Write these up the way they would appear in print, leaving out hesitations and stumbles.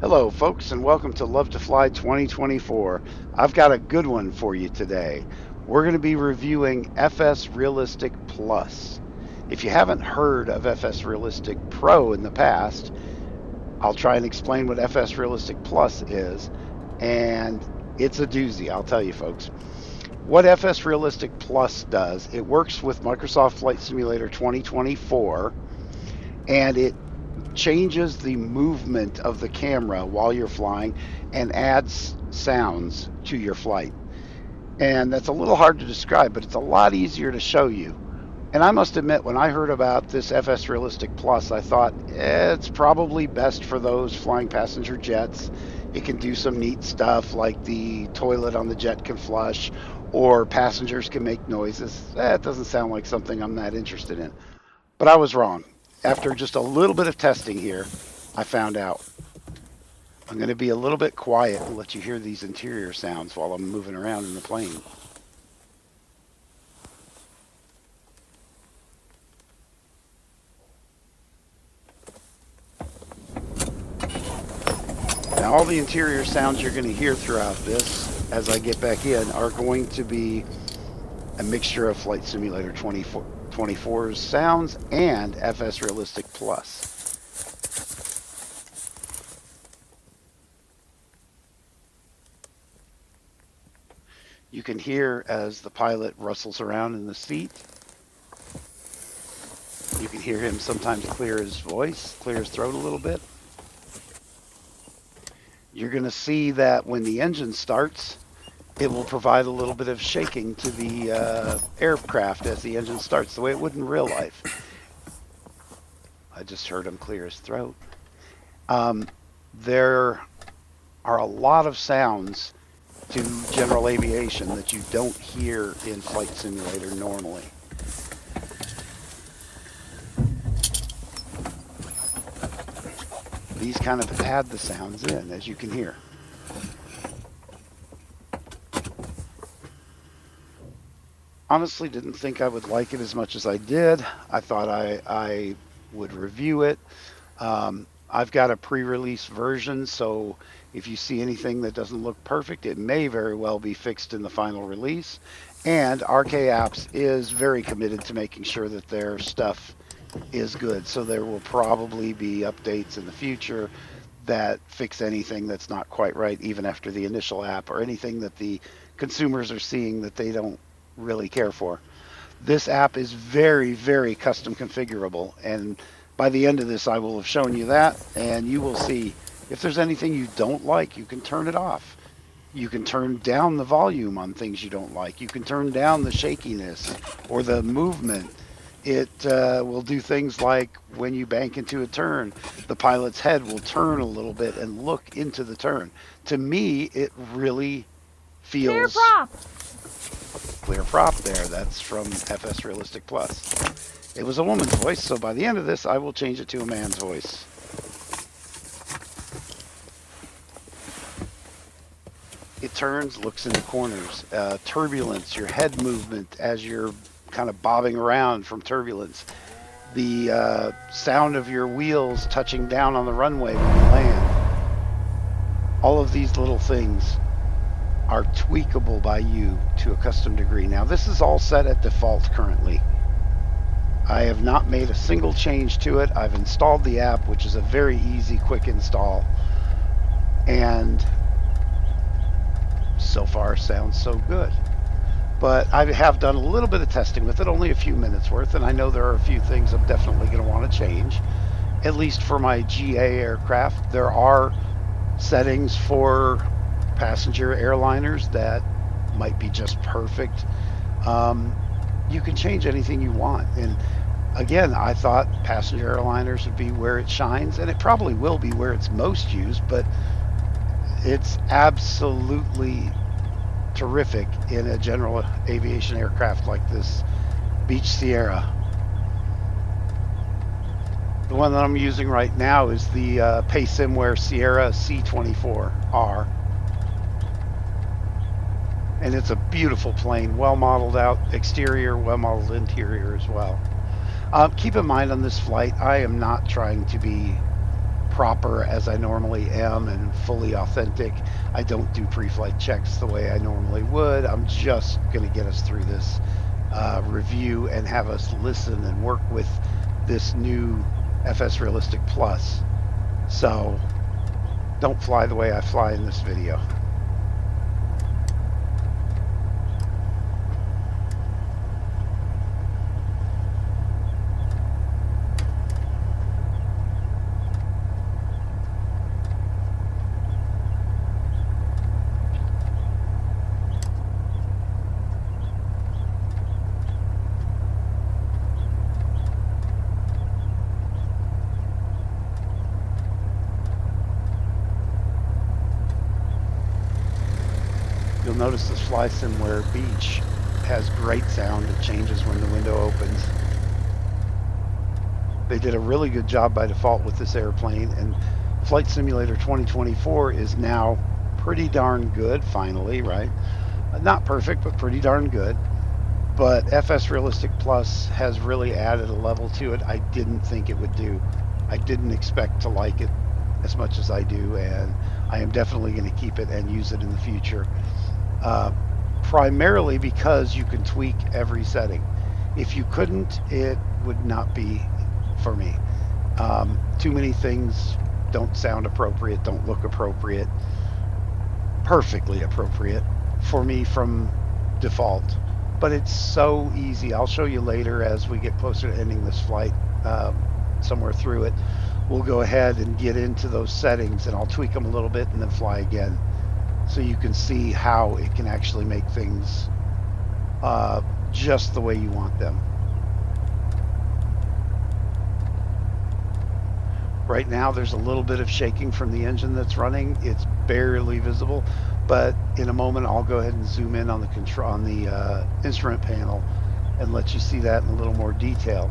Hello, folks, and welcome to Love to Fly 2024. I've got a good one for you today. We're going to be reviewing FS Realistic Plus. If you haven't heard of FS Realistic Pro in the past, I'll try and explain what FS Realistic Plus is, and it's a doozy, I'll tell you, folks. What FS Realistic Plus does, it works with Microsoft Flight Simulator 2024, and it changes the movement of the camera while you're flying and adds sounds to your flight. And that's a little hard to describe, but it's a lot easier to show you. And I must admit, when I heard about this FS Realistic Plus, I thought it's probably best for those flying passenger jets. It can do some neat stuff like the toilet on the jet can flush, or passengers can make noises. It doesn't sound like something I'm that interested in. But I was wrong. After just a little bit of testing here, I found out. I'm going to be a little bit quiet and let you hear these interior sounds while I'm moving around in the plane. Now, all the interior sounds you're going to hear throughout this, as I get back in, are going to be a mixture of Flight Simulator 24's sounds and FS Realistic Plus. You can hear as the pilot rustles around in the seat. You can hear him sometimes clear his voice, clear his throat a little bit. You're going to see that when the engine starts, it will provide a little bit of shaking to the aircraft as the engine starts, the way it would in real life. I just heard him clear his throat. There are a lot of sounds to general aviation that you don't hear in Flight Simulator normally. These kind of add the sounds in, as you can hear. Honestly, didn't think I would like it as much as I did. I thought I would review it. I've got a pre-release version, so if you see anything that doesn't look perfect, it may very well be fixed in the final release. And RK Apps is very committed to making sure that their stuff is good. So there will probably be updates in the future that fix anything that's not quite right, even after the initial app, or anything that the consumers are seeing that they don't really care for. This app is very, very custom configurable, and by the end of this, I will have shown you that, and you will see if there's anything you don't like, you can turn it off. You can turn down the volume on things you don't like. You can turn down the shakiness or the movement. It will do things like when you bank into a turn, the pilot's head will turn a little bit and look into the turn. To me, it really Clear feels prop. clear prop there. That's from FS Realistic Plus. It was a woman's voice, so by the end of this, I will change it to a man's voice. It turns, looks into corners. Turbulence, your head movement as you're kind of bobbing around from turbulence. The sound of your wheels touching down on the runway when you land. All of these little things are tweakable by you to a custom degree. Now, this is all set at default currently. I have not made a single change to it. I've installed the app, which is a very easy, quick install. And so far, sounds so good. But I have done a little bit of testing with it, only a few minutes worth, and I know there are a few things I'm definitely going to want to change. At least for my GA aircraft, there are settings for passenger airliners that might be just perfect. You can change anything you want. And again, I thought passenger airliners would be where it shines, and it probably will be where it's most used, but it's absolutely terrific in a general aviation aircraft like this Beech Sierra. The one that I'm using right now is the Paysimware Sierra C24R. And it's a beautiful plane, well modeled out exterior, well modeled interior as well. Keep in mind on this flight, I am not trying to be proper as I normally am and fully authentic. I don't do pre-flight checks the way I normally would. I'm just going to get us through this review and have us listen and work with this new FSRealistic Plus. So don't fly the way I fly in this video. You'll notice this fly simware beach has great sound. It changes when the window opens. They did a really good job by default with this airplane, and Flight Simulator 2024 is now pretty darn good, finally, right? Not perfect, but pretty darn good. But FSRealistic Plus has really added a level to it I didn't think it would do. I didn't expect to like it as much as I do, and I am definitely going to keep it and use it in the future. Primarily because you can tweak every setting. If you couldn't, it would not be for me. Too many things don't sound appropriate, don't look appropriate, perfectly appropriate for me from default. But it's so easy. I'll show you later as we get closer to ending this flight, somewhere through it. We'll go ahead and get into those settings, and I'll tweak them a little bit and then fly again, so you can see how it can actually make things just the way you want them. Right now there's a little bit of shaking from the engine that's running. It's barely visible, but in a moment I'll go ahead and zoom in on the control on the instrument panel and let you see that in a little more detail.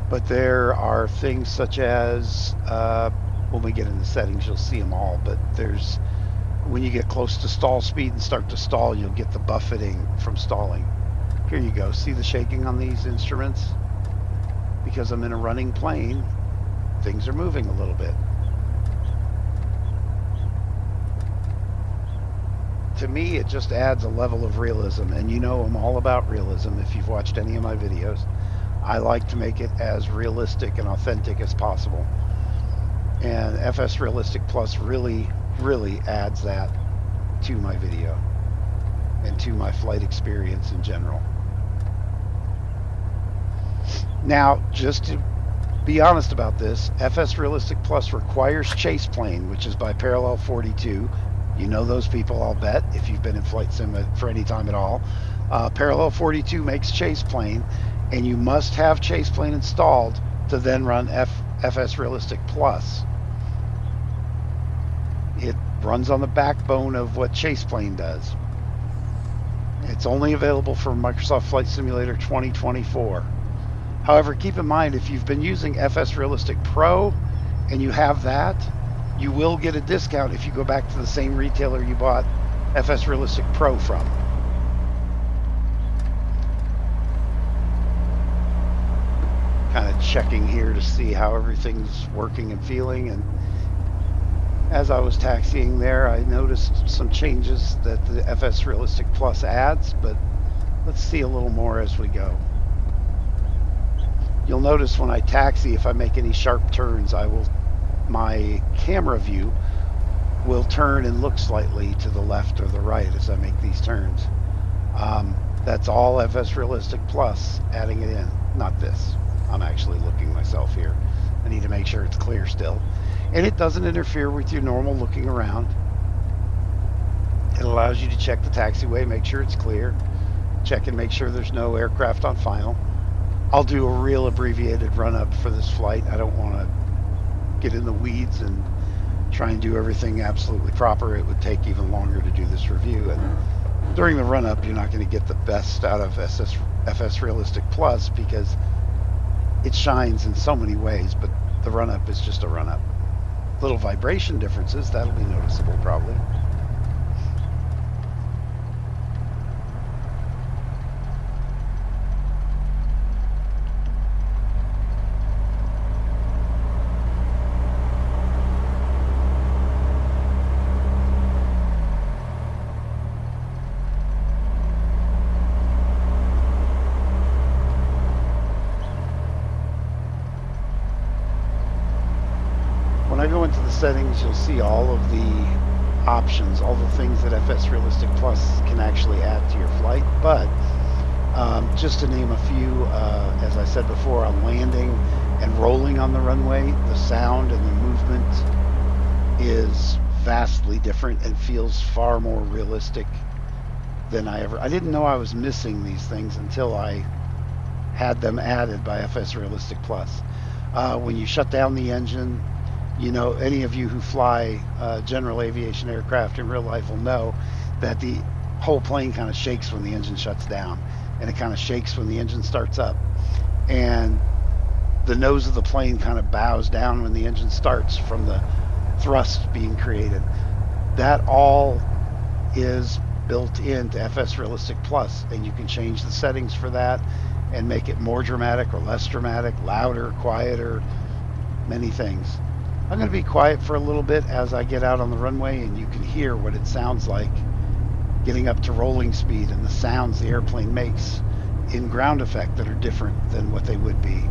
But there are things such as when we get into settings you'll see them all, but there's when you get close to stall speed and start to stall, you'll get the buffeting from stalling. Here you go. See the shaking on these instruments? Because I'm in a running plane, things are moving a little bit. To me, it just adds a level of realism, and you know I'm all about realism if you've watched any of my videos. I like to make it as realistic and authentic as possible. And FSRealistic Plus really adds that to my video and to my flight experience in general. Now, just to be honest about this, FSRealistic Plus requires chase plane, which is by Parallel 42. You know those people, I'll bet, if you've been in flight sim for any time at all. Parallel 42 makes chase plane, and you must have chase plane installed to then run FSRealistic Plus. It runs on the backbone of what chase plane does. It's only available for Microsoft Flight Simulator 2024. However, keep in mind, if you've been using FSRealistic Pro and you have that, you will get a discount if you go back to the same retailer you bought FSRealistic Pro from. Kind of checking here to see how everything's working and feeling, and as I was taxiing there, I noticed some changes that the FSRealistic Plus adds, but let's see a little more as we go. You'll notice when I taxi, if I make any sharp turns, my camera view will turn and look slightly to the left or the right as I make these turns. That's all FSRealistic Plus adding it in, not this. I'm actually looking myself here. I need to make sure it's clear still. And it doesn't interfere with your normal looking around. It allows you to check the taxiway, make sure it's clear, check and make sure there's no aircraft on final. I'll do a real abbreviated run-up for this flight. I don't want to get in the weeds and try and do everything absolutely proper. It would take even longer to do this review. And during the run-up, you're not going to get the best out of FSRealistic Plus because it shines in so many ways, but the run-up is just a run-up. Little vibration differences, that'll be noticeable probably. the settings, you'll see all of the options, all the things that FSRealistic Plus can actually add to your flight. But just to name a few, as I said before, on landing and rolling on the runway, the sound and the movement is vastly different and feels far more realistic than I didn't know I was missing these things until I had them added by FSRealistic Plus. When you shut down the engine, you know, any of you who fly general aviation aircraft in real life will know that the whole plane kind of shakes when the engine shuts down, and it kind of shakes when the engine starts up. And the nose of the plane kind of bows down when the engine starts from the thrust being created. That all is built into FSRealistic Plus, and you can change the settings for that and make it more dramatic or less dramatic, louder, quieter, many things. I'm going to be quiet for a little bit as I get out on the runway, and you can hear what it sounds like getting up to rolling speed and the sounds the airplane makes in ground effect that are different than what they would be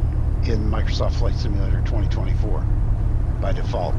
in Microsoft Flight Simulator 2024 by default.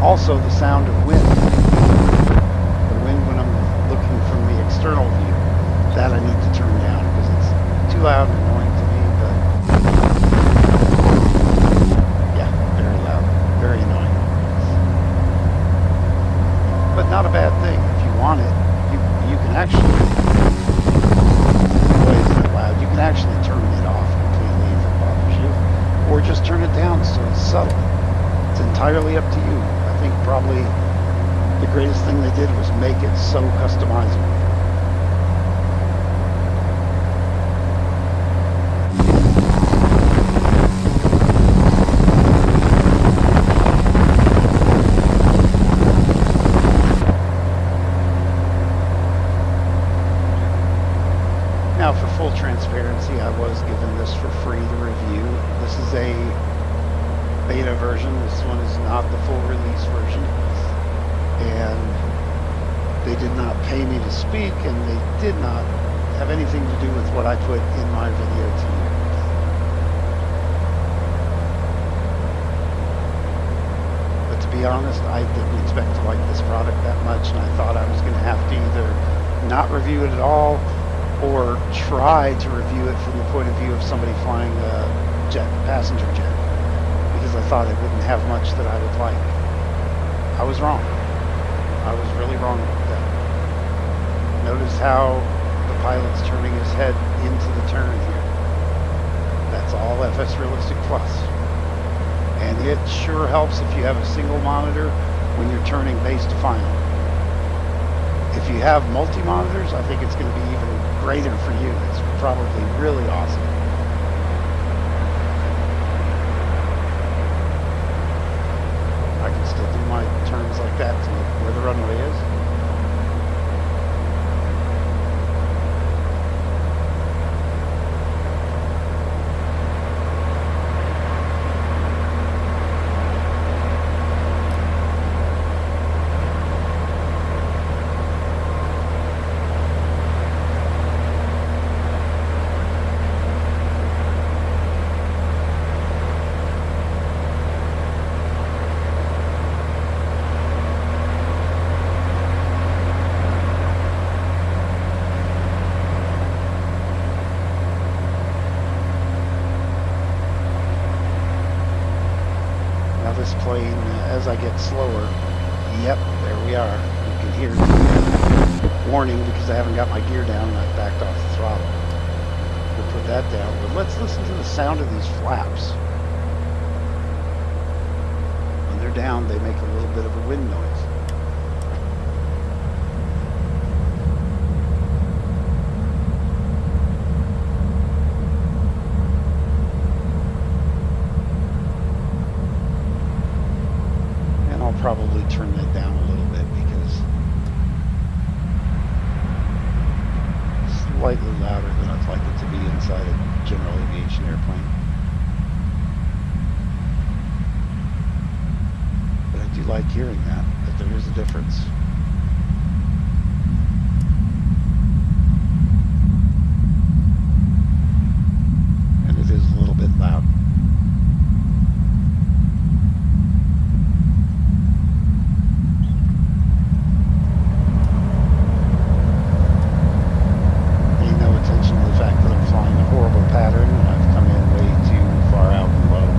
Also, the sound of wind. The wind when I'm looking from the external view. That I need to turn down because it's too loud and annoying to me, but yeah, very loud, very annoying. But not a bad thing. If you want it, you can actually, boy, is that loud. You can actually turn it off completely if it bothers you, or just turn it down so it's subtle. It's entirely up to you. I think probably the greatest thing they did was make it so customizable. Now, for full transparency, I was given this for free to review. This is a beta version. This one is not the full release version, and they did not pay me to speak, and they did not have anything to do with what I put in my video to you. But to be honest, I didn't expect to like this product that much, and I thought I was going to have to either not review it at all or try to review it from the point of view of somebody flying a passenger jet, because I thought it wouldn't have much that I would like. I was wrong. I was really wrong about that. Notice how the pilot's turning his head into the turn here. That's all FSRealistic Plus. And it sure helps if you have a single monitor when you're turning base to final. If you have multi-monitors, I think it's going to be even greater for you. It's probably really awesome. I can still do my turns like that to where the runway is. This plane, as I get slower, yep, there we are. You can hear the warning because I haven't got my gear down and I've backed off the throttle. We'll put that down, but let's listen to the sound of these flaps. When they're down, they make a little bit of a wind noise. Probably turn that down a little bit because like it to be inside a general aviation airplane. But I do like hearing that there is a difference. And it is a little bit loud. Paying no attention to the fact that I'm flying a horrible pattern and I've come in way too far out and low.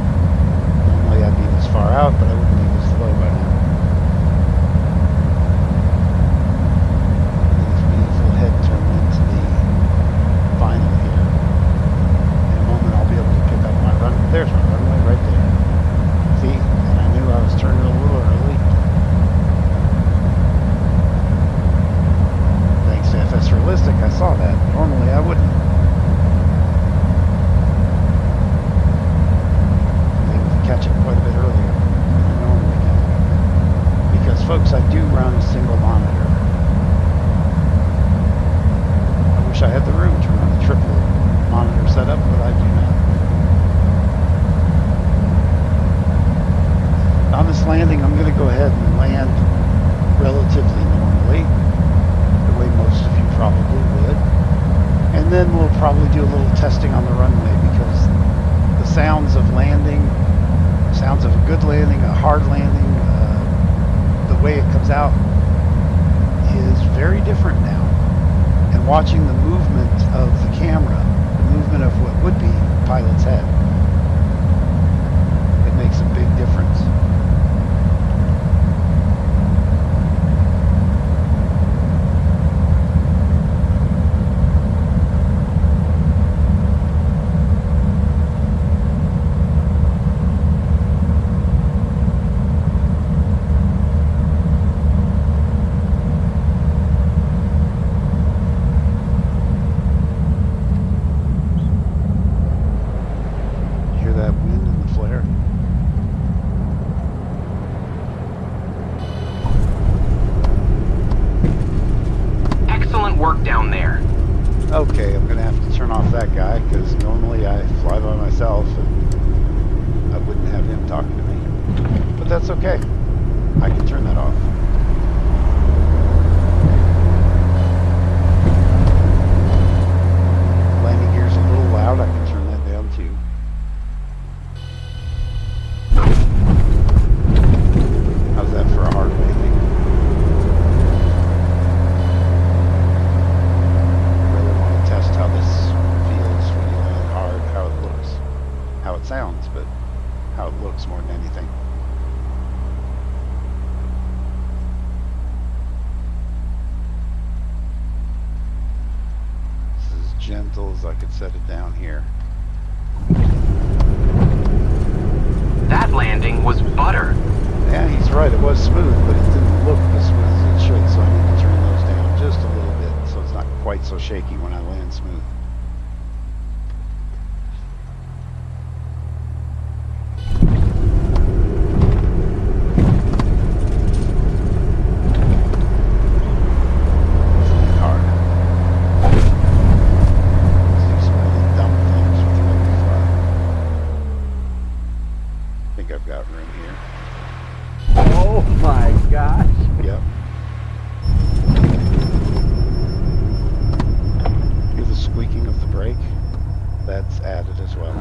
Normally I'd be this far out, but I wouldn't be this low by now. This beautiful head turn into the final here. In a moment I'll be able to pick up my run. There's my runway right there. See? And I knew I was turning a little early. Thanks to FSRealistic, I saw that. Normally I wouldn't. They would catch it quite a bit earlier than I normally can. Because folks, I do run a single monitor. I wish I had the room to run a triple monitor setup, but I do not. On this landing, I'm going to go ahead and land relatively normally, the way most of you probably would. And then we'll probably do a little testing on the runway, because the sounds of landing, sounds of a good landing, a hard landing, the way it comes out is very different now. And watching the movement of the camera, the movement of what would be the pilot's head, it makes a big difference. Work down there. Okay, I'm going to have to turn off that guy, because normally I fly by myself and I wouldn't have him talking to me. But that's okay. I can turn that off. Landing gear's a little loud. I can turn that down too. How's that for a hard landing? How this feels when you land hard, how it looks, how it sounds, but how it looks more than anything. This is as gentle as I could set it down here. That landing was butter. Yeah, he's right, it was smooth, but it didn't look as smooth as it should, so I need to turn those down just a little bit so it's not quite so shaky when I land smooth. That's added as well.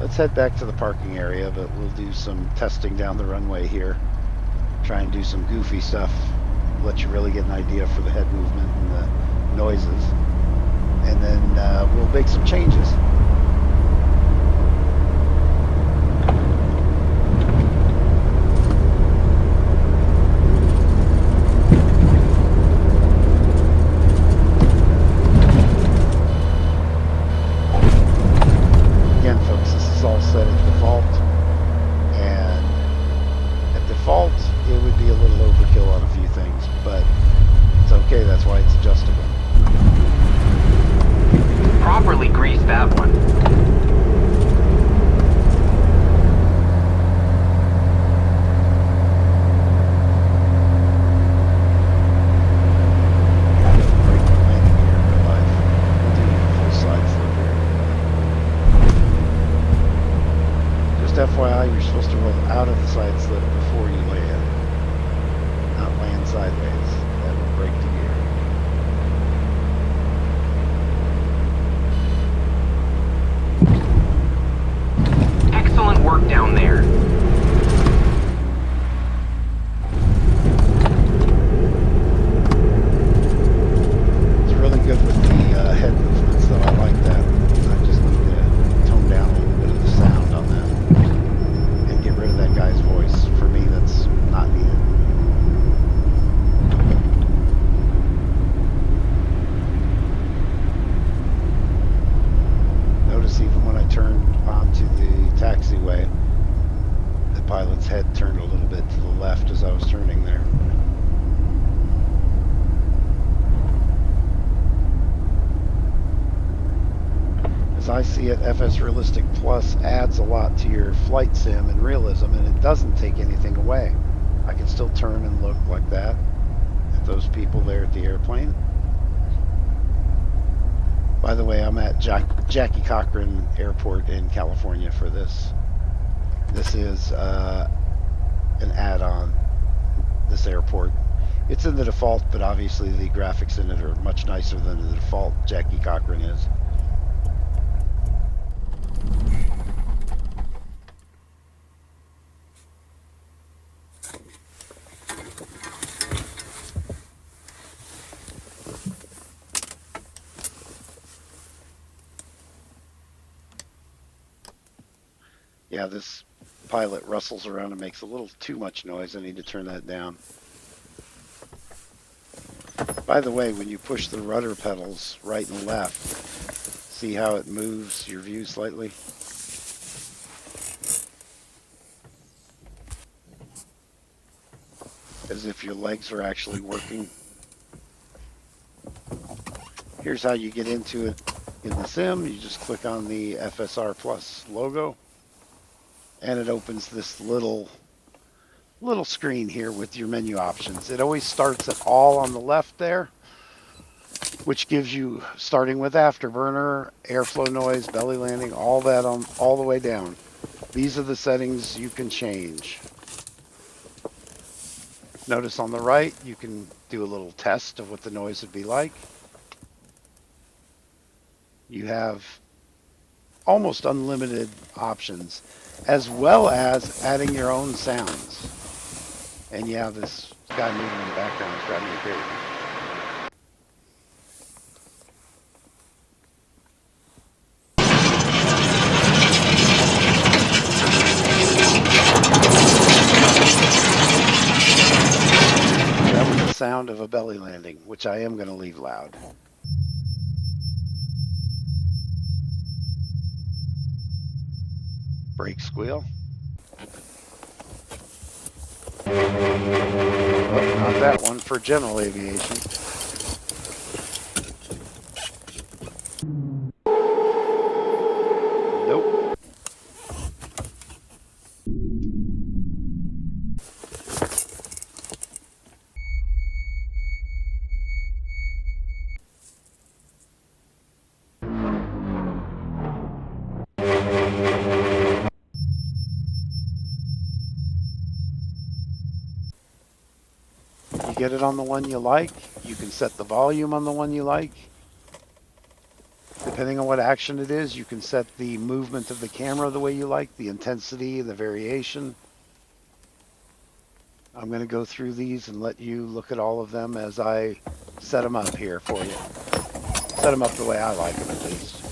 Let's head back to the parking area, but we'll do some testing down the runway here. Try and do some goofy stuff, let you really get an idea for the head movement and the noises. And then we'll make some changes. Properly grease that one. I see it, FSRealistic Plus adds a lot to your flight sim and realism, and it doesn't take anything away. I can still turn and look like that at those people there at the airplane. By the way, I'm at Jackie Cochran Airport in California for this. This is an add-on, this airport. It's in the default, but obviously the graphics in it are much nicer than the default Jackie Cochran is. Yeah, this pilot rustles around and makes a little too much noise. I need to turn that down. By the way, when you push the rudder pedals right and left, see how it moves your view slightly? As if your legs are actually working. Here's how you get into it in the sim. You just click on the FSR Plus logo, and it opens this little screen here with your menu options. It always starts at all on the left there, which gives you, starting with afterburner, airflow noise, belly landing, all that on all the way down. These are the settings you can change. Notice on the right, you can do a little test of what the noise would be like. You have almost unlimited options, as well as adding your own sounds. And yeah, this guy moving in the background is driving me crazy. That was the sound of a belly landing, which I am going to leave loud. Brake squeal. Oh, not that one, for general aviation. Nope. You get it on the one you like. You can set the volume on the one you like. Depending on what action it is, you can set the movement of the camera the way you like, the intensity, the variation. I'm going to go through these and let you look at all of them as I set them up here for you. Set them up the way I like them, at least.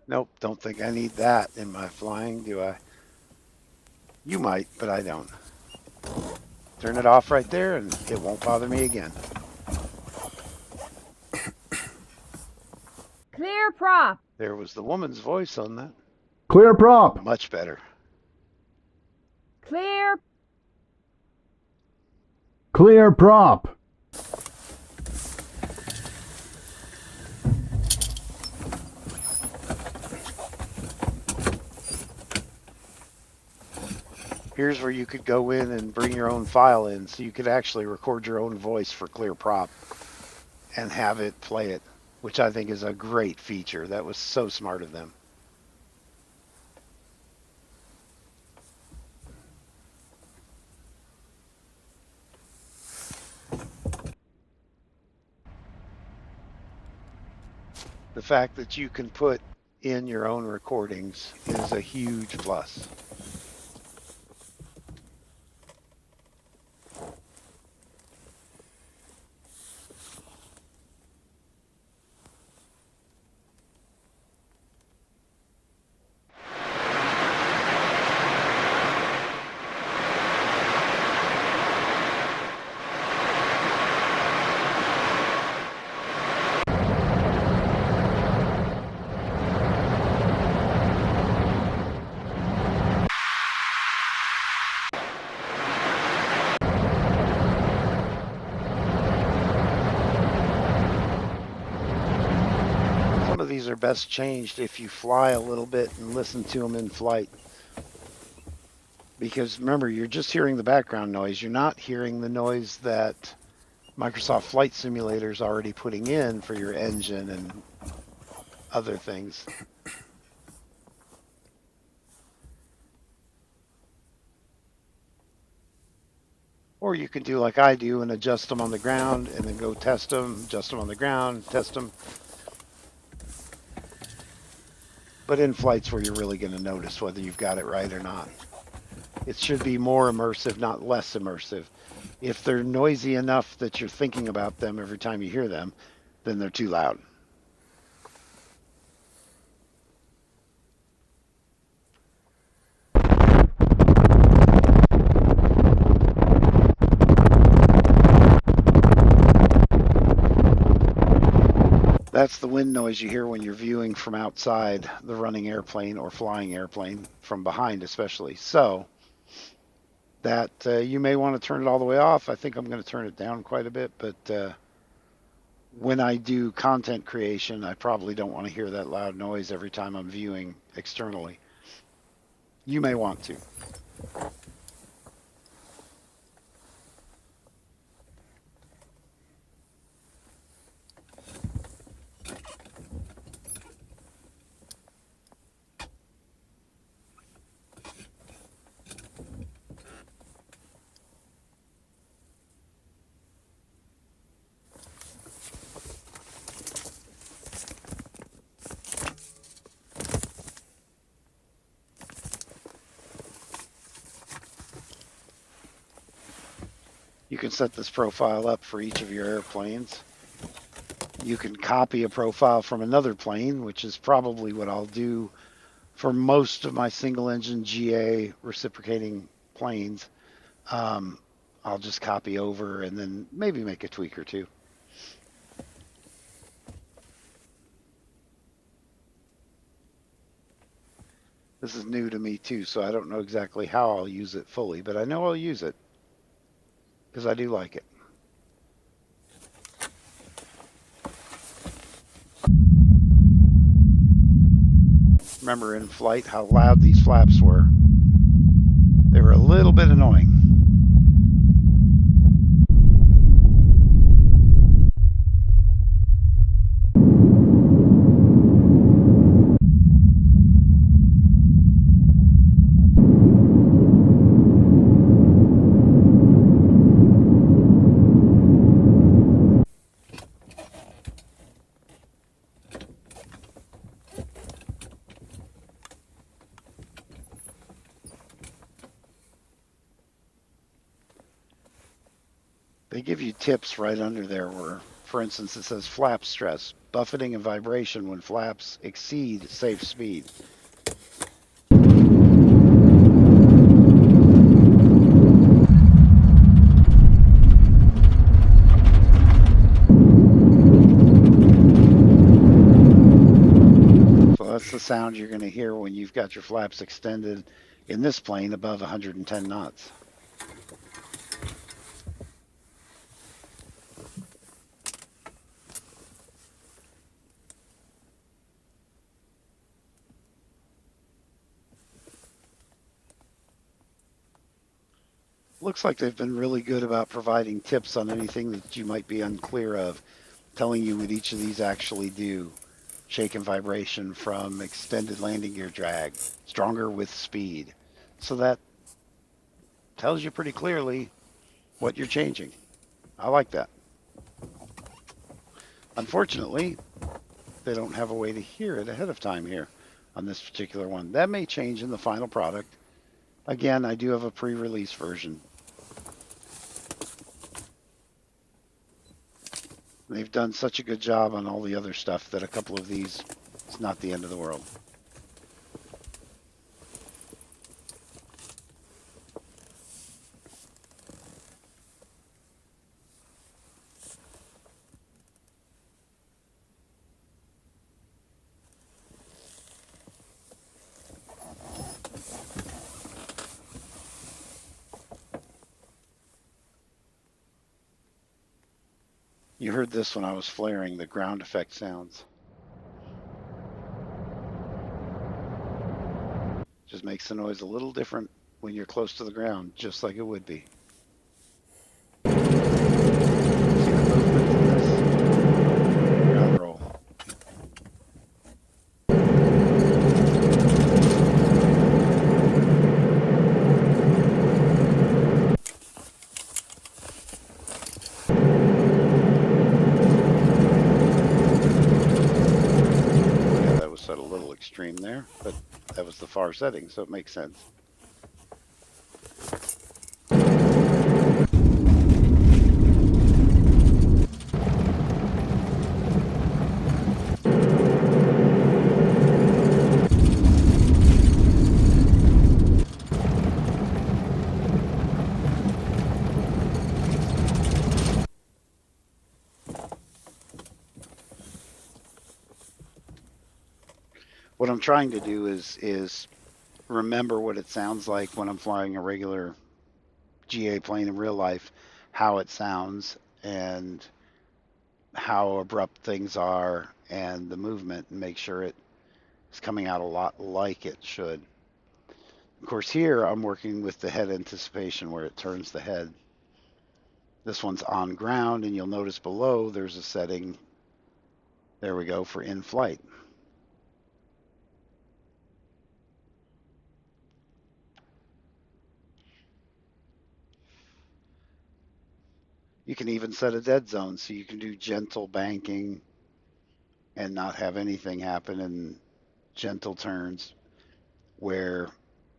Nope, don't think I need that in my flying, do I? You might, but I don't. Turn it off right there and it won't bother me again. Clear prop. There was the woman's voice on that. Clear prop. Much better. Clear. Clear prop. Here's where you could go in and bring your own file in, so you could actually record your own voice for clear prop and have it play it, which I think is a great feature. That was so smart of them. The fact that you can put in your own recordings is a huge plus. of these are best changed if you fly a little bit and listen to them in flight. Because remember, you're just hearing the background noise. You're not hearing the noise that Microsoft Flight Simulator is already putting in for your engine and other things. Or you can do like I do and adjust them on the ground and then go test them, adjust them on the ground, test them. But in flights where you're really going to notice whether you've got it right or not. It should be more immersive, not less immersive. If they're noisy enough that you're thinking about them every time you hear them, then they're too loud. That's the wind noise you hear when you're viewing from outside the running airplane or flying airplane, from behind especially. So that you may want to turn it all the way off. I think I'm going to turn it down quite a bit, but when I do content creation, I probably don't want to hear that loud noise every time I'm viewing externally. You may want to. You can set this profile up for each of your airplanes. You can copy a profile from another plane, which is probably what I'll do for most of my single engine GA reciprocating planes. I'll just copy over and then maybe make a tweak or two. This is new to me too, so I don't know exactly how I'll use it fully, but I know I'll use it because I do like it. Remember in flight how loud these flaps were. They were a little bit annoying. They give you tips right under there where, for instance, it says flap stress, buffeting and vibration when flaps exceed safe speed. So that's the sound you're going to hear when you've got your flaps extended in this plane above 110 knots. Looks like they've been really good about providing tips on anything that you might be unclear of, telling you what each of these actually do. Shake and vibration from extended landing gear drag, stronger with speed. So that tells you pretty clearly what you're changing. I like that. Unfortunately, they don't have a way to hear it ahead of time here on this particular one. That may change in the final product. Again, I do have a pre-release version. They've done such a good job on all the other stuff that a couple of these, it's not the end of the world. You heard this when I was flaring, the ground effect sounds. Just makes the noise a little different when you're close to the ground, just like it would be. See the movement in this? Ground roll. Yeah, that was set a little extreme there, but that was the far setting, so it makes sense. What I'm trying to do is remember what it sounds like when I'm flying a regular GA plane in real life, how it sounds and how abrupt things are and the movement, and make sure it's coming out a lot like it should. Of course, here I'm working with the head anticipation where it turns the head. This one's on ground, and you'll notice below there's a setting, there we go, for in flight. You can even set a dead zone, so you can do gentle banking and not have anything happen, and gentle turns where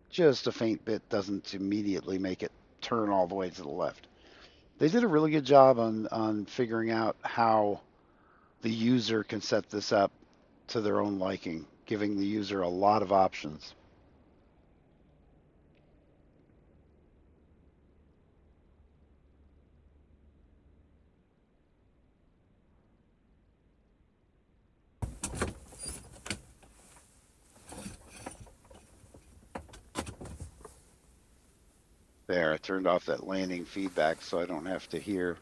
just a faint bit doesn't immediately make it turn all the way to the left. They did a really good job on figuring out how the user can set this up to their own liking, giving the user a lot of options. There, I turned off that landing feedback so I don't have to hear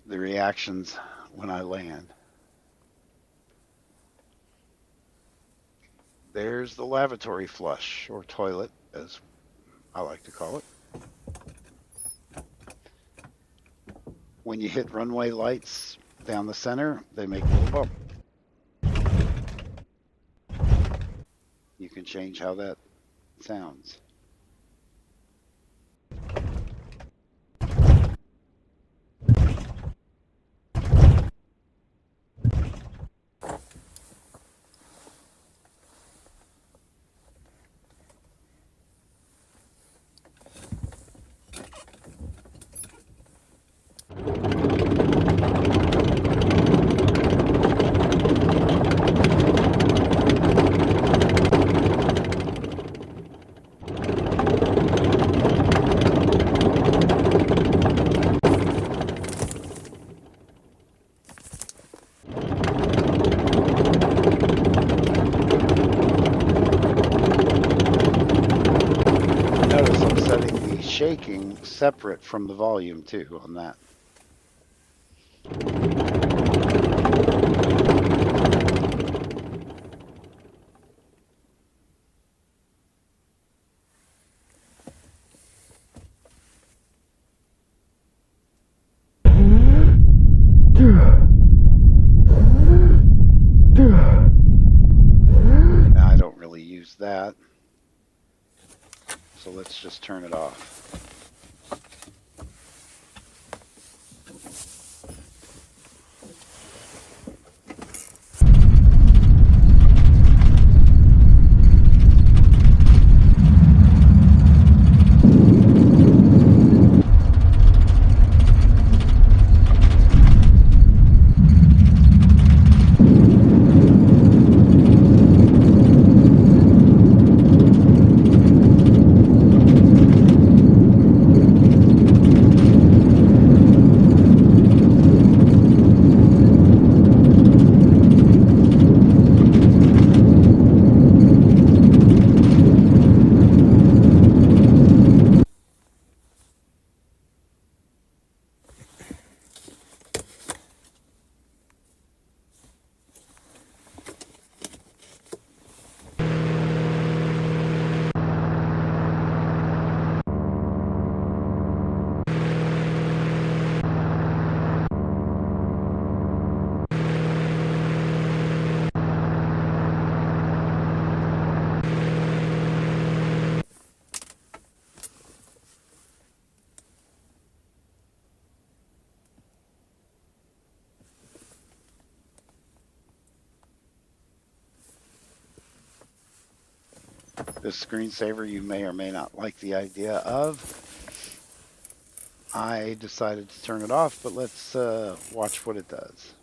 the reactions when I land. There's the lavatory flush, or toilet, as I like to call it. When you hit runway lights down the center, they make a little bump. You can change how that sounds. Notice I'm setting the shaking separate from the volume too on that. Now I don't really use that, so let's just turn it off. This screensaver you may or may not like the idea of. I decided to turn it off, but let's watch what it does.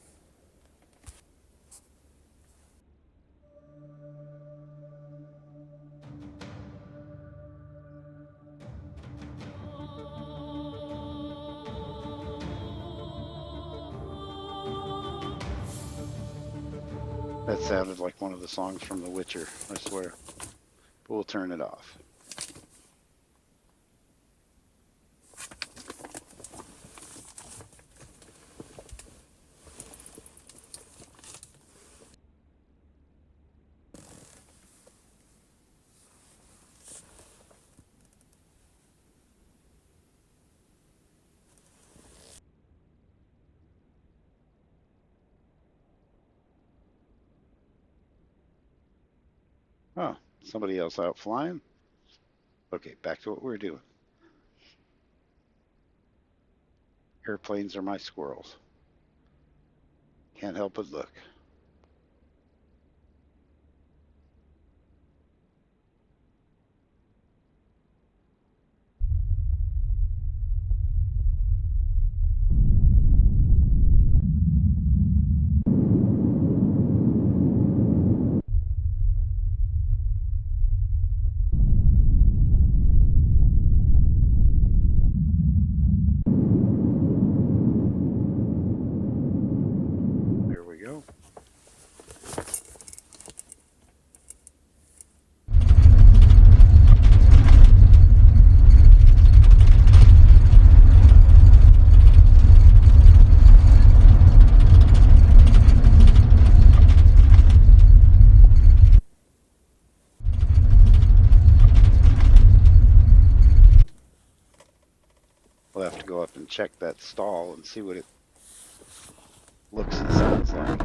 That sounded like one of the songs from The Witcher, I swear. But we'll turn it off. Oh, somebody else out flying? Okay, back to what we're doing. Airplanes are my squirrels. Can't help but look. There we go. We'll have to go up and check that stall and see what it looks and sounds like.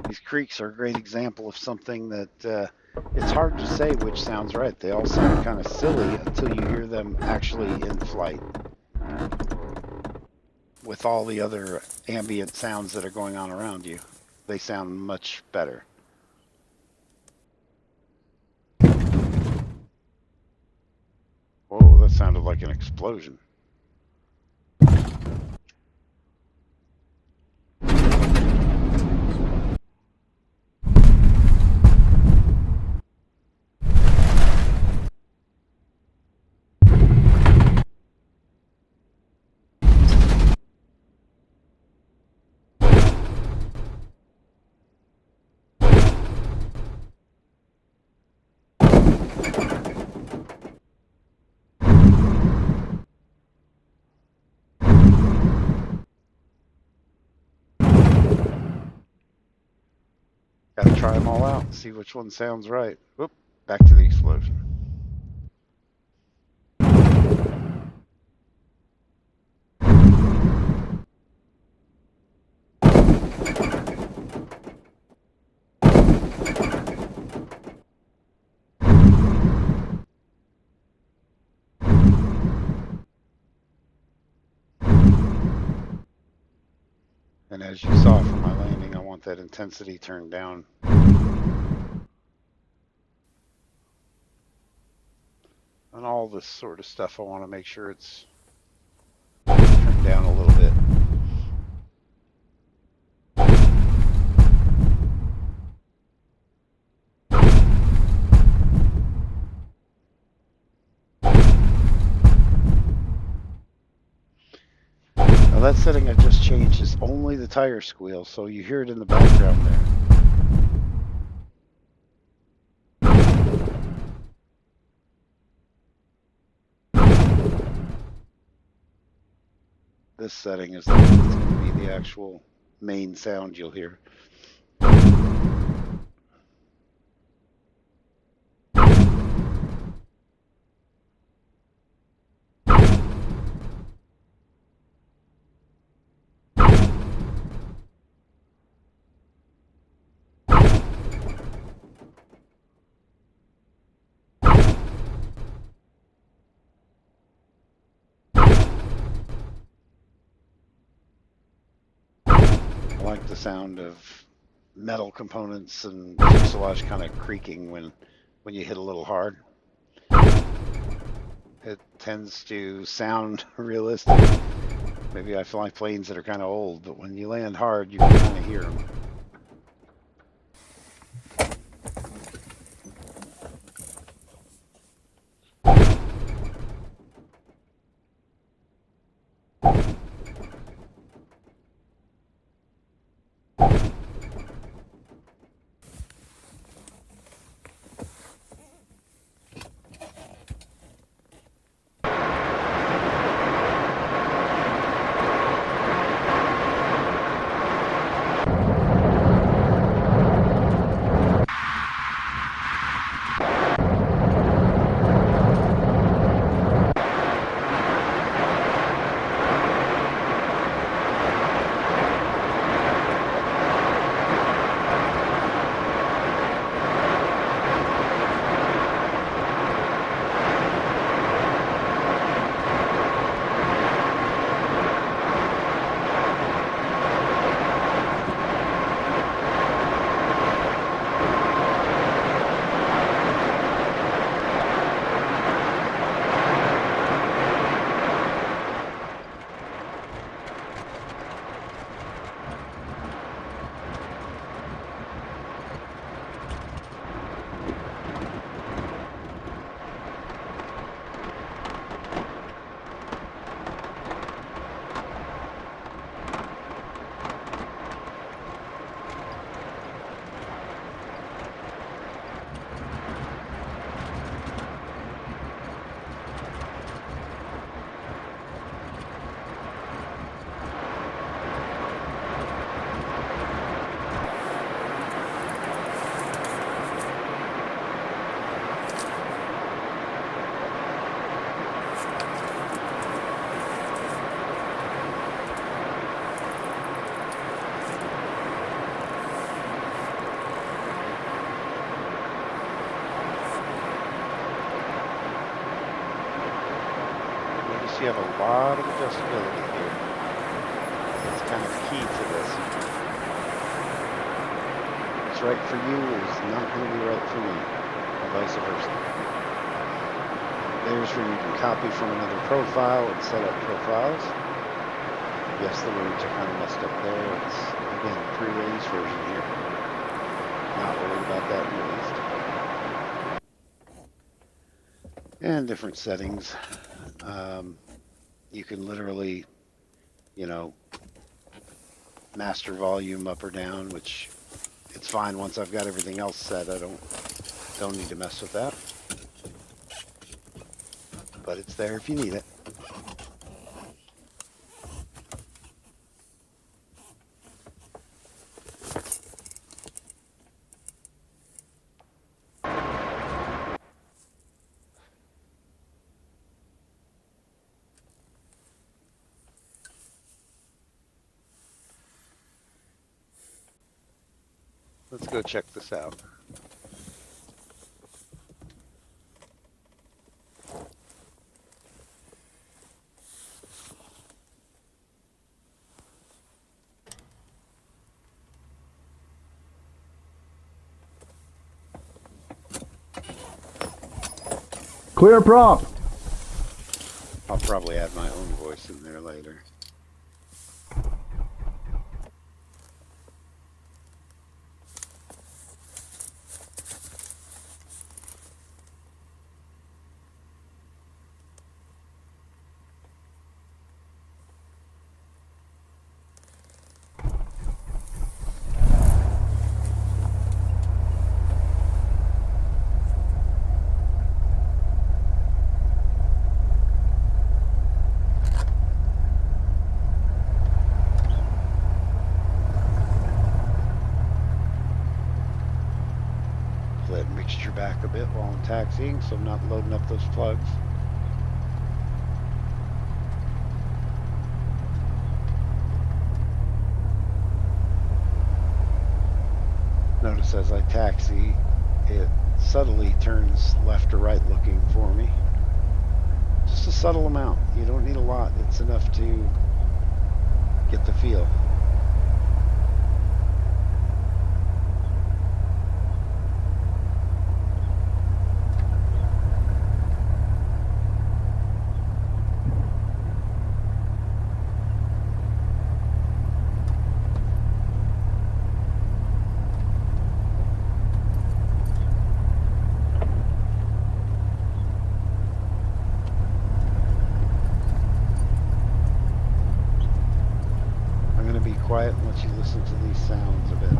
These creaks are a great example of something that it's hard to say which sounds right. They all sound kind of silly until you hear them actually in flight with all the other ambient sounds that are going on around you. They sound much better. Whoa, that sounded like an explosion. Gotta try them all out and see which one sounds right. Whoop, back to the explosion. And as you saw from my landing, I want that intensity turned down. And all this sort of stuff, I want to make sure it's turned down a little bit. Now that setting I just changed is only the tire squeal, so you hear it in the background there. This setting is going to be the actual main sound you'll hear. the sound of metal components and fuselage kind of creaking when you hit a little hard. It tends to sound realistic. Maybe I fly planes that are kind of old, but when you land hard, you can kind of hear them. You have a lot of adjustability here. It's kind of key to this. What's right for you is not going to be right for me, or vice versa. There's where you can copy from another profile and set up profiles. Yes, the words are kind of messed up there. It's, again, a pre-release version here. Not worried about that in the least. And different settings. You can literally, master volume up or down, which it's fine once I've got everything else set. I don't need to mess with that. But it's there if you need it. Let's go check this out. Clear prop. I'll probably add my own voice in there later. Let mixture back a bit while I'm taxiing, so I'm not loading up those plugs. Notice as I taxi, it subtly turns left or right looking for me. Just a subtle amount. You don't need a lot. It's enough to get the feel. you listen to these sounds a bit.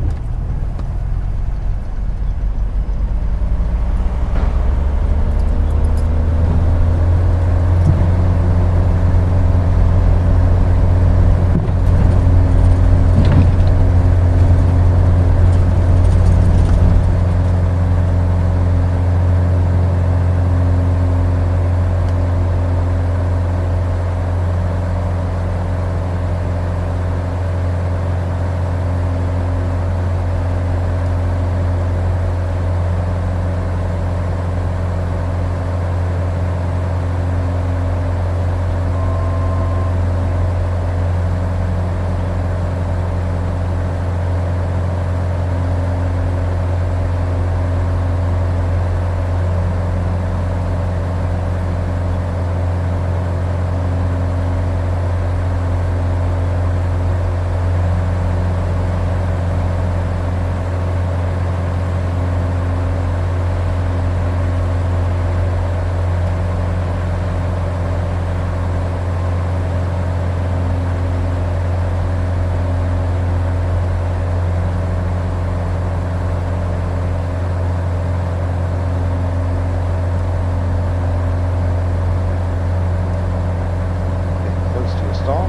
Stall.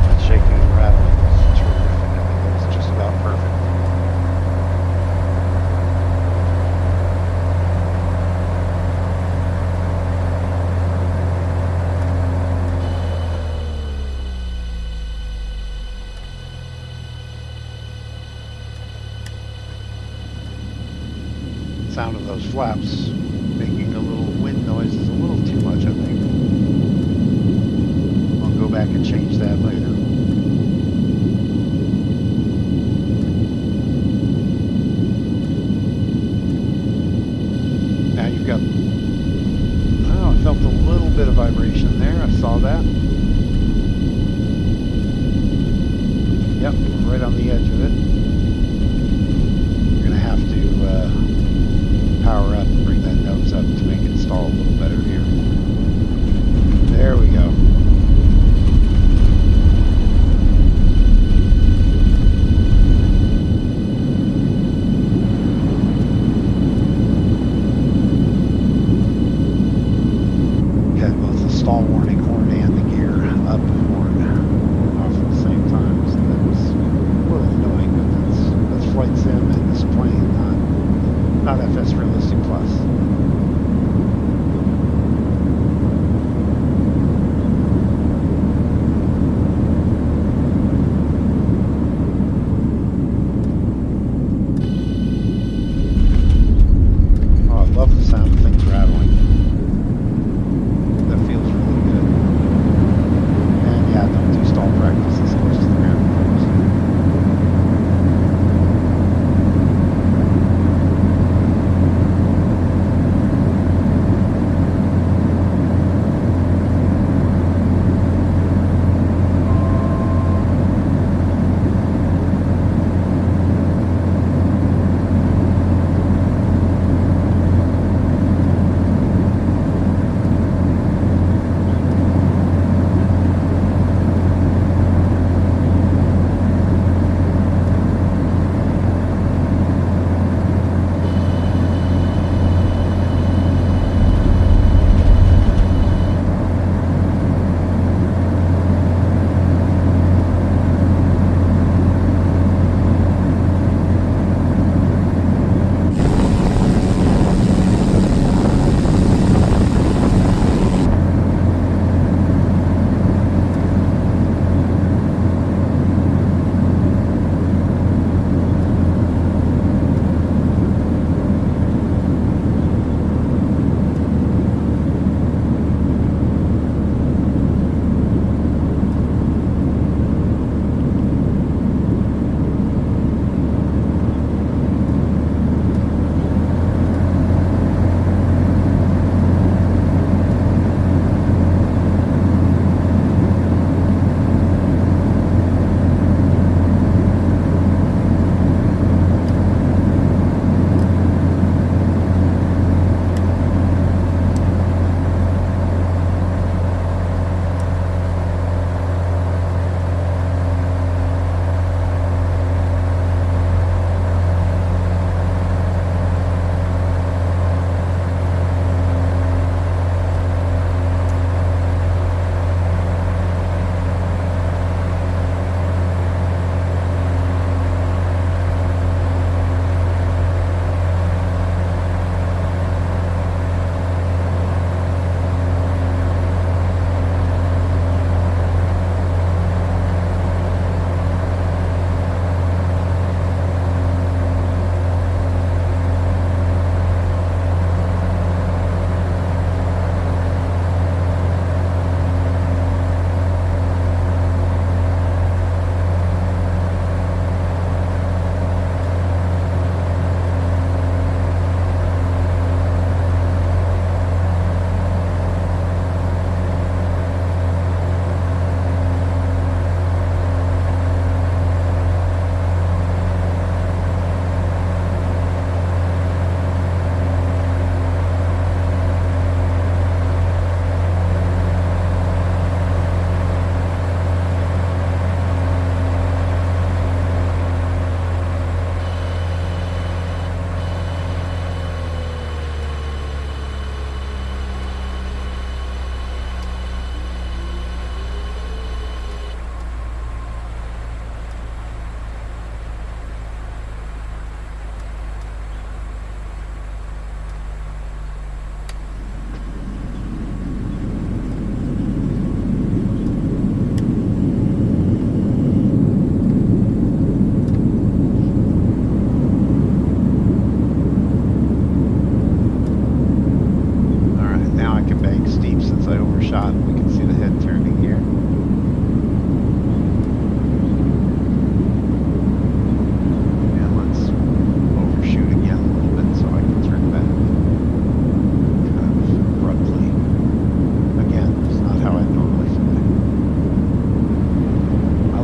That shaking and rattling is terrific. I think that was just about perfect. Sound of those flaps making a little wind noise is a little too much, I think. I'll go back and change that later. Now you've got, oh, I felt a little bit of vibration there. I saw that. Yep, we're right on the edge of it. We're going to have to power up and bring that nose up to make it stall a little better here. There we go. Had both the stall warning horn and the gear up horn off at the same time, so that was a little annoying, but that's flight sim and this plane, not FSRealistic Plus.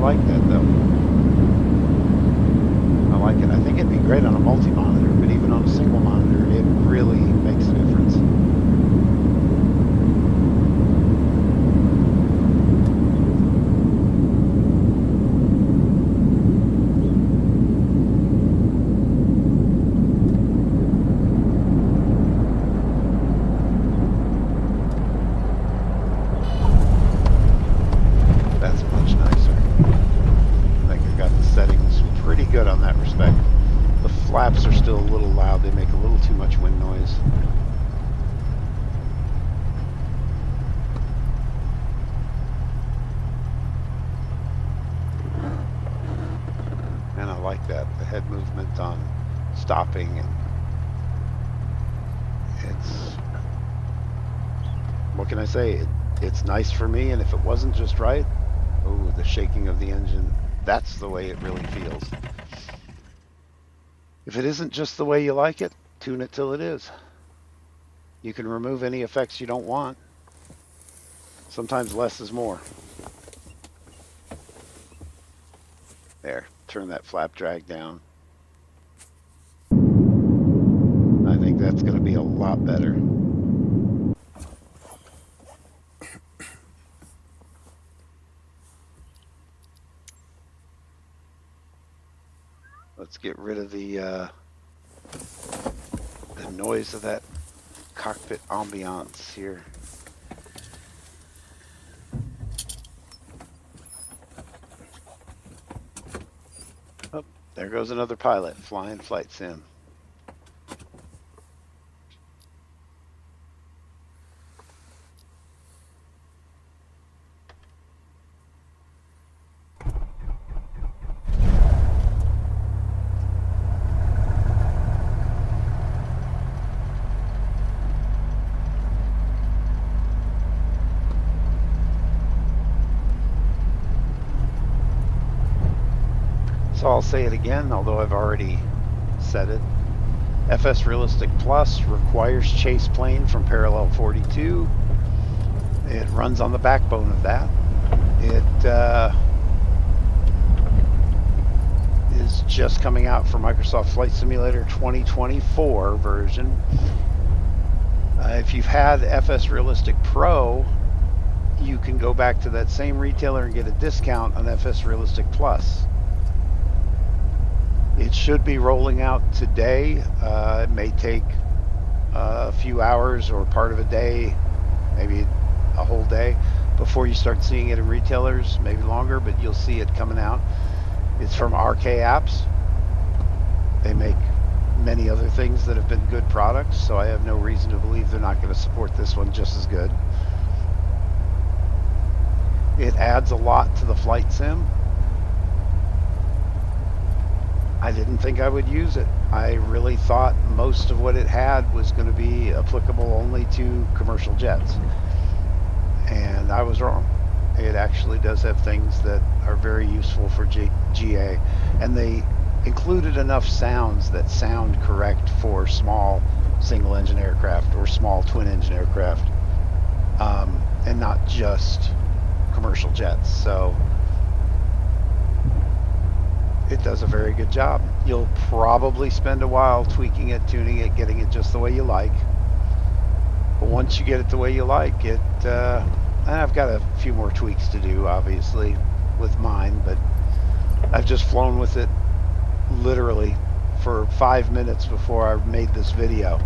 like that though. I like it. I think it'd be great on a multi-monitor, but even on a single monitor, it really makes a difference. That's much nicer. I think I got the settings pretty good on that respect. The flaps are still a little loud. They make a little too much wind noise. And I like that, the head movement on stopping, and it's, what can I say? It's nice for me, and if it wasn't just right, oh, the shaking of the engine, that's the way it really feels. If it isn't just the way you like it, tune it till it is. You can remove any effects you don't want. Sometimes less is more. There, turn that flap drag down. I think that's going to be a lot better. Let's get rid of the noise of that cockpit ambiance here. Oh, there goes another pilot flying flight sim. So I'll say it again, although I've already said it. FSRealistic Plus requires chase plane from parallel 42. It runs on the backbone of that. It is just coming out for Microsoft Flight Simulator 2024 version. If you've had FSRealistic Pro, you can go back to that same retailer and get a discount on FSRealistic Plus. It should be rolling out today. It may take a few hours or part of a day, maybe a whole day, before you start seeing it in retailers, maybe longer, but you'll see it coming out. It's from RK Apps. They make many other things that have been good products, so I have no reason to believe they're not going to support this one just as good. It adds a lot to the flight sim. I didn't think I would use it. I really thought most of what it had was going to be applicable only to commercial jets. And I was wrong. It actually does have things that are very useful for GA. And they included enough sounds that sound correct for small single engine aircraft or small twin engine aircraft, and not just commercial jets. So it does a very good job. You'll probably spend a while tweaking it, tuning it, getting it just the way you like. But once you get it the way you like it, and I've got a few more tweaks to do, obviously, with mine, but I've just flown with it literally for 5 minutes before I made this video.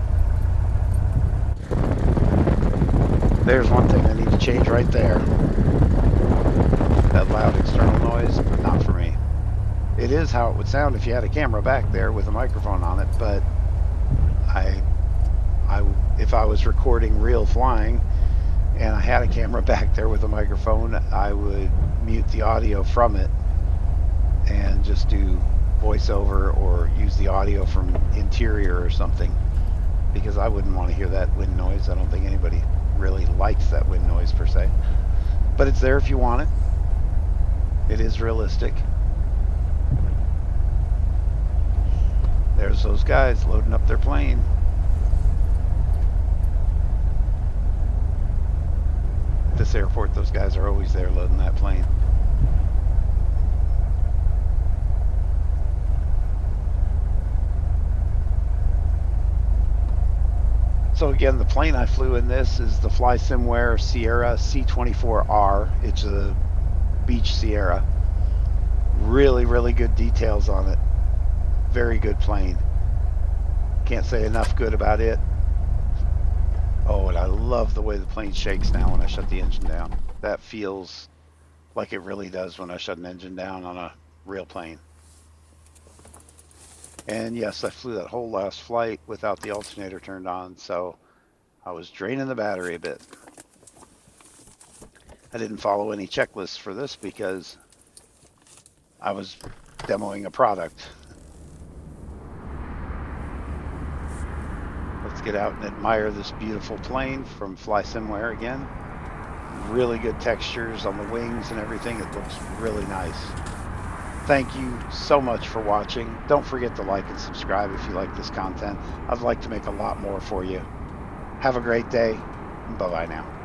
There's one thing I need to change right there. That loud external noise, not for me. It is how it would sound if you had a camera back there with a microphone on it, but if I was recording real flying and I had a camera back there with a microphone, I would mute the audio from it and just do voiceover or use the audio from interior or something, because I wouldn't want to hear that wind noise. I don't think anybody really likes that wind noise per se, but it's there if you want it. It is realistic. There's those guys loading up their plane. At this airport, those guys are always there loading that plane. So again, the plane I flew in this is the FlySimware Sierra C24R. It's a Beach Sierra. Really, really good details on it. Very good plane. Can't say enough good about it. Oh, and I love the way the plane shakes now when I shut the engine down. That feels like it really does when I shut an engine down on a real plane. And yes, I flew that whole last flight without the alternator turned on, so I was draining the battery a bit. I didn't follow any checklists for this because I was demoing a product. Let's get out and admire this beautiful plane from FlySimware again. Really good textures on the wings and everything. It looks really nice. Thank you so much for watching. Don't forget to like and subscribe if you like this content. I'd like to make a lot more for you. Have a great day. Bye-bye now.